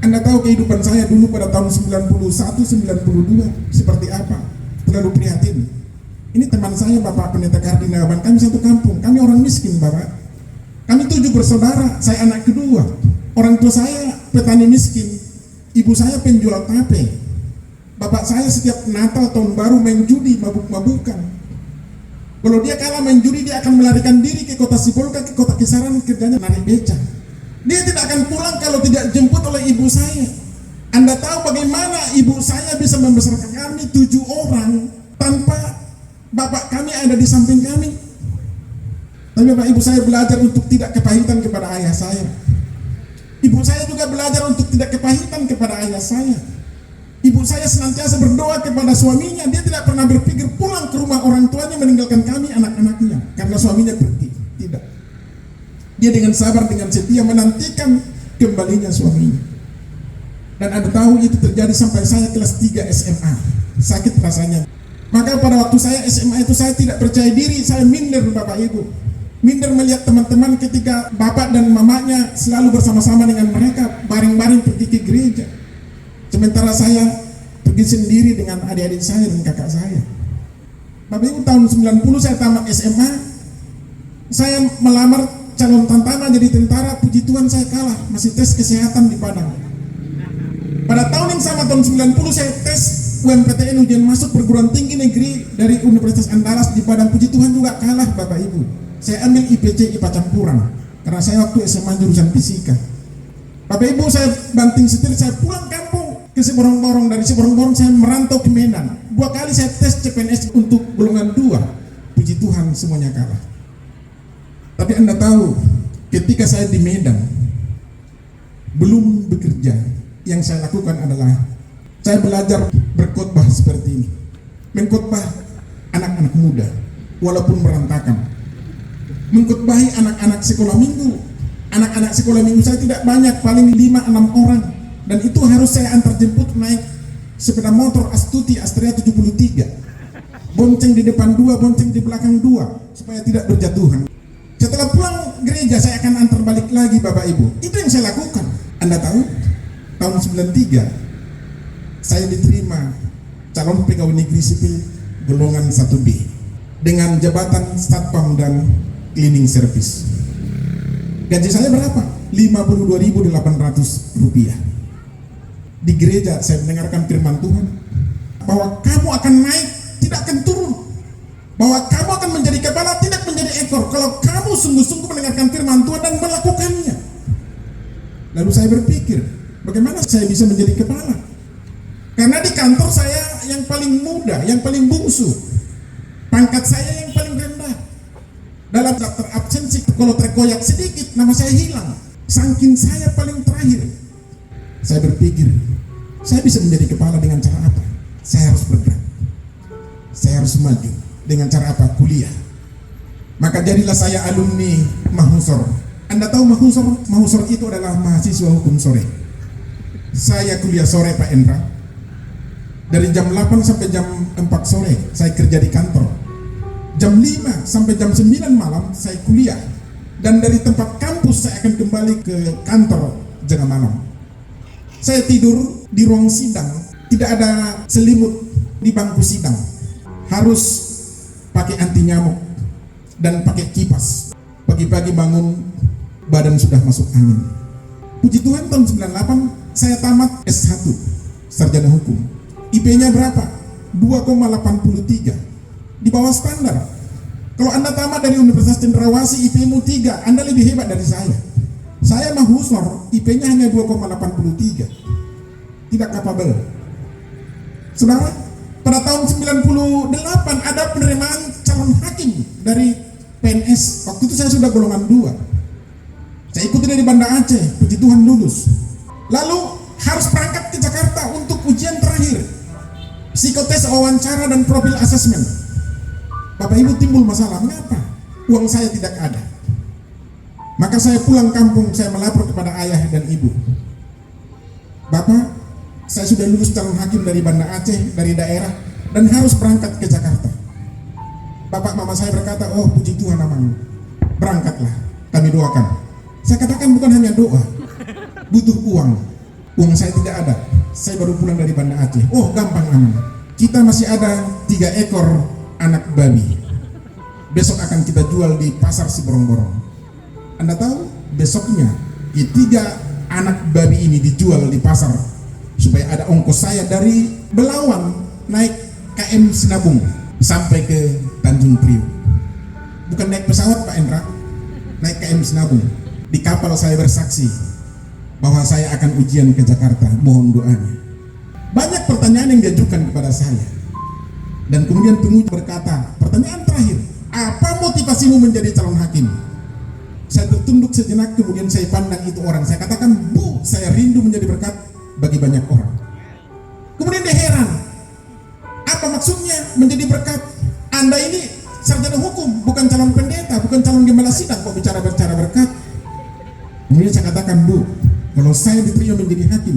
Anda tahu kehidupan saya dulu pada tahun 91, 92 seperti apa? Terlalu prihatin. Ini teman saya, Bapak Pendeta Kardinawan, kami satu kampung, kami orang miskin, Bapak. Kami 7 bersaudara, saya anak kedua. Orang tua saya petani miskin, ibu saya penjual tape. Bapak saya setiap Natal tahun baru main judi, mabuk-mabukan. Kalau dia kalah main judi, dia akan melarikan diri ke kota Sibolga, ke kota Kisaran, kerjanya narik beca. Dia tidak akan pulang kalau tidak dijemput oleh ibu saya. Anda tahu bagaimana ibu saya bisa membesarkan kami 7 orang tanpa bapak kami ada di samping kami. Tapi bapak ibu saya belajar untuk tidak kepahitan kepada ayah saya. Ibu saya juga belajar untuk tidak kepahitan kepada ayah saya. Ibu saya senantiasa berdoa kepada suaminya. Dia tidak pernah berpikir pulang ke rumah orang tuanya meninggalkan kami anak-anaknya karena suaminya pergi. Tidak. Dia dengan sabar, dengan setia menantikan kembalinya suaminya. Dan Anda tahu itu terjadi sampai saya kelas 3 SMA. Sakit rasanya. Maka pada waktu saya SMA itu saya tidak percaya diri, saya minder Bapak Ibu. Minder melihat teman-teman ketika bapak dan mamanya selalu bersama-sama dengan mereka, bareng-bareng pergi ke gereja. Sementara saya pergi sendiri dengan adik-adik saya dan kakak saya. Bapak Ibu, tahun 90 saya tamat SMA. Saya melamar calon tantama jadi tentara, puji Tuhan saya kalah, masih tes kesehatan di Padang. Pada tahun yang sama, tahun 90 saya tes UMPTN, ujian masuk perguruan tinggi negeri dari Universitas Andalas di Padang, puji Tuhan juga kalah Bapak Ibu. Saya ambil IPC IPA campuran karena saya waktu SMA jurusan fisika. Bapak Ibu, saya banting setir, saya pulang kampung ke Siborong-Borong. Dari Siborong-Borong saya merantau ke Medan. 2 kali saya tes CPNS untuk golongan 2, puji Tuhan semuanya kalah. Tapi Anda tahu, ketika saya di Medan belum bekerja, yang saya lakukan adalah saya belajar berkhotbah seperti ini, mengkhotbah anak-anak muda walaupun berantakan, mengkhotbahi anak-anak sekolah minggu. Anak-anak sekolah minggu saya tidak banyak, paling 5-6 orang, dan itu harus saya antar jemput naik sepeda motor Astuti Astrea 73, bonceng di depan 2, bonceng di belakang 2, supaya tidak berjatuhan. Setelah pulang gereja saya akan antar balik lagi Bapak Ibu. Itu yang saya lakukan. Anda tahu, tahun 93 saya diterima calon pegawai negeri sipil golongan 1B dengan jabatan Satpam dan Cleaning Service. Gaji saya berapa? 52.800 rupiah. Di gereja saya mendengarkan firman Tuhan bahwa kamu akan naik, tidak akan turun. Bahwa kamu akan menjadi kepala, tidak menjadi ekor, kalau kamu sungguh-sungguh mendengarkan firman Tuhan dan melakukannya. Lalu saya berpikir, bagaimana saya bisa menjadi kepala? Karena di kantor saya yang paling muda, yang paling bungsu, pangkat saya yang paling rendah. Dalam daftar absensi, kalau terkoyak sedikit, nama saya hilang. Saking saya paling terakhir. Saya berpikir, saya bisa menjadi kepala dengan cara apa? Saya harus bergerak, saya harus maju. Dengan cara apa? Kuliah. Maka jadilah saya alumni Mahusor. Anda tahu Mahusor? Mahusor itu adalah mahasiswa hukum sore. Saya kuliah sore Pak Endra. Dari jam 8 sampai jam 4 sore saya kerja di kantor. Jam 5 sampai jam 9 malam saya kuliah. Dan dari tempat kampus saya akan kembali ke kantor jaga malam. Saya tidur di ruang sidang, tidak ada selimut di bangku sidang. Harus pakai anti nyamuk dan pakai kipas. Pagi-pagi bangun badan sudah masuk angin. Puji Tuhan tahun 98 saya tamat S1 sarjana hukum. IP-nya berapa? 2,83, di bawah standar. Kalau Anda tamat dari Universitas Cendrawasih IP-mu 3, Anda lebih hebat dari saya. Saya Mahusor, IP-nya hanya 2,83, tidak kapabel. Saudara, pada tahun 98 ada penerimaan calon hakim dari PNS. Waktu itu saya sudah golongan 2. Saya ikuti dari Banda Aceh, puji Tuhan lulus. Lalu harus berangkat ke Jakarta untuk ujian terakhir, psikotes, wawancara, dan profil asesmen. Bapak Ibu, timbul masalah. Mengapa? Uang saya tidak ada. Maka saya pulang kampung, saya melapor kepada ayah dan ibu. Bapak, saya sudah lulus calon hakim dari Banda Aceh, dari daerah, dan harus berangkat ke Jakarta. Bapak mama saya berkata, oh puji Tuhan namanya, berangkatlah, kami doakan. Saya katakan bukan hanya doa, butuh uang. Uang saya tidak ada, saya baru pulang dari Banda Aceh. Oh, gampang aman. Kita masih ada 3 ekor anak babi. Besok akan kita jual di pasar Siborong-borong. Anda tahu, besoknya 3 anak babi ini dijual di pasar supaya ada ongkos saya dari Belawan naik KM Sinabung sampai ke Tanjung Priok. Bukan naik pesawat Pak Endra, naik KM Sinabung. Di kapal saya bersaksi bahwa saya akan ujian ke Jakarta, mohon doanya. Banyak pertanyaan yang diajukan kepada saya. Dan kemudian penguji berkata, pertanyaan terakhir, apa motivasimu menjadi calon hakim? Saya tertunduk sejenak, kemudian saya pandang itu orang. Saya katakan, Bu, saya rindu menjadi berkat bagi banyak orang. Kemudian dia heran, apa maksudnya menjadi berkat? Anda ini sarjana hukum, bukan calon pendeta, bukan calon gembala sidang, kok bicara berkat? Kemudian saya katakan, Bu, kalau saya diterima menjadi hakim,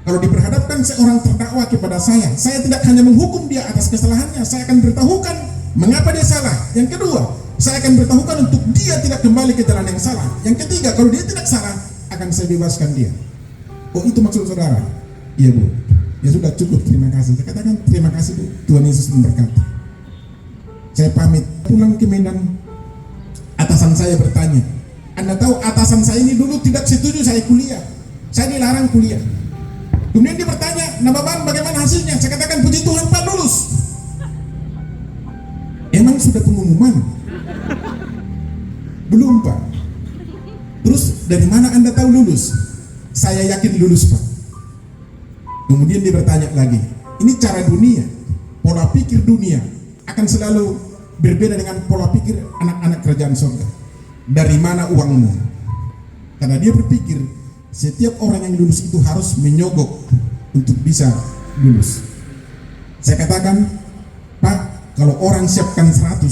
kalau diperhadapkan seorang terdakwa kepada saya tidak hanya menghukum dia atas kesalahannya, saya akan beritahukan mengapa dia salah. Yang kedua, saya akan beritahukan untuk dia tidak kembali ke jalan yang salah. Yang ketiga, kalau dia tidak salah, akan saya bebaskan dia. Oh, itu maksud saudara? Iya, Bu. Ya sudah, cukup, terima kasih. Saya katakan, terima kasih, Bu. Tuhan Yesus memberkati. Saya pamit, pulang ke Medan. Atasan saya bertanya, Anda tahu atasan saya ini dulu tidak setuju saya kuliah. Saya dilarang kuliah. Kemudian dia bertanya, nah Bapak bagaimana hasilnya? Saya katakan, puji Tuhan Pak, lulus. Emang sudah pengumuman? Belum Pak. Terus dari mana Anda tahu lulus? Saya yakin lulus Pak. Kemudian dia bertanya lagi, ini cara dunia, pola pikir dunia akan selalu berbeda dengan pola pikir anak-anak kerajaan surga. Dari mana uangmu? Karena dia berpikir setiap orang yang lulus itu harus menyogok untuk bisa lulus. Saya katakan, Pak, kalau orang siapkan 100,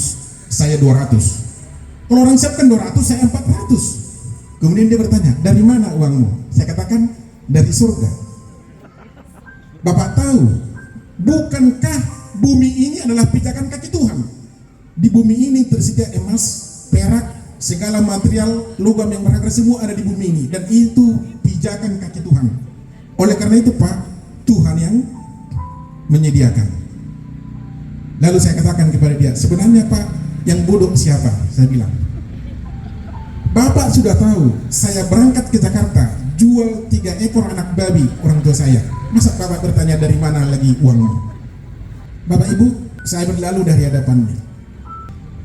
saya 200. Kalau orang siapkan 200, saya 400. Kemudian dia bertanya, dari mana uangmu? Saya katakan, dari surga. Bapak tahu, bukankah bumi ini adalah pijakan kaki Tuhan? Di bumi ini tersedia emas, perak, segala material logam yang berharga semua ada di bumi ini, dan itu pijakan kaki Tuhan. Oleh karena itu Pak, Tuhan yang menyediakan. Lalu saya katakan kepada dia, sebenarnya Pak, yang bodoh siapa? Saya bilang, Bapak sudah tahu saya berangkat ke Jakarta jual 3 ekor anak babi orang tua saya. Masa Bapak bertanya dari mana lagi uangnya? Bapak Ibu, saya berlalu dari hadapannya.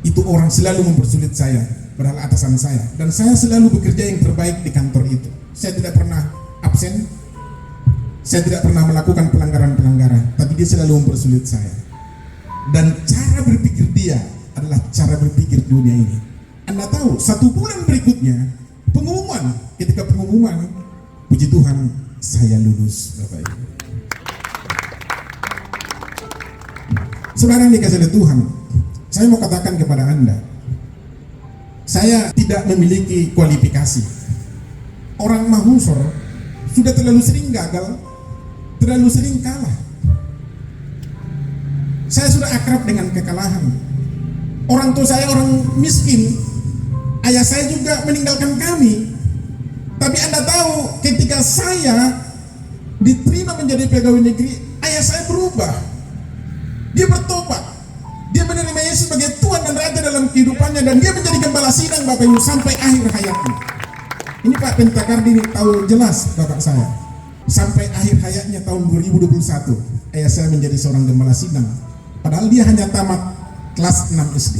Itu orang selalu mempersulit saya, padahal atasan saya, dan saya selalu bekerja yang terbaik di kantor itu. Saya tidak pernah absen, saya tidak pernah melakukan pelanggaran-pelanggaran, tapi dia selalu mempersulit saya. Dan cara berpikir dia adalah cara berpikir dunia ini. Anda tahu, 1 bulan berikutnya pengumuman, ketika pengumuman, puji Tuhan, saya lulus, Bapak Ibu. Saudara yang dikasihi oleh Tuhan, saya mau katakan kepada Anda, saya tidak memiliki kualifikasi. Orang mahusor sudah terlalu sering gagal, terlalu sering kalah. Saya sudah akrab dengan kekalahan. Orang tua saya orang miskin, ayah saya juga meninggalkan kami. Tapi Anda tahu, ketika saya diterima menjadi pegawai negeri, ayah saya berubah. Dia bertobat. Dia menerima Yesus sebagai Tuhan dan Raja dalam kehidupannya, dan dia menjadi gembala sidang Bapak Ibu sampai akhir hayatnya. Ini Pak Pentakardi tahu jelas Bapak saya. Sampai akhir hayatnya tahun 2021, ayah saya menjadi seorang gembala sidang. Padahal dia hanya tamat kelas 6 SD.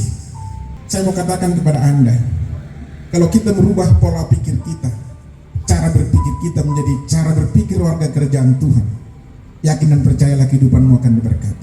Saya mau katakan kepada Anda, kalau kita merubah pola pikir kita, cara berpikir kita menjadi cara berpikir warga kerajaan Tuhan, yakin dan percayalah kehidupanmu akan diberkati.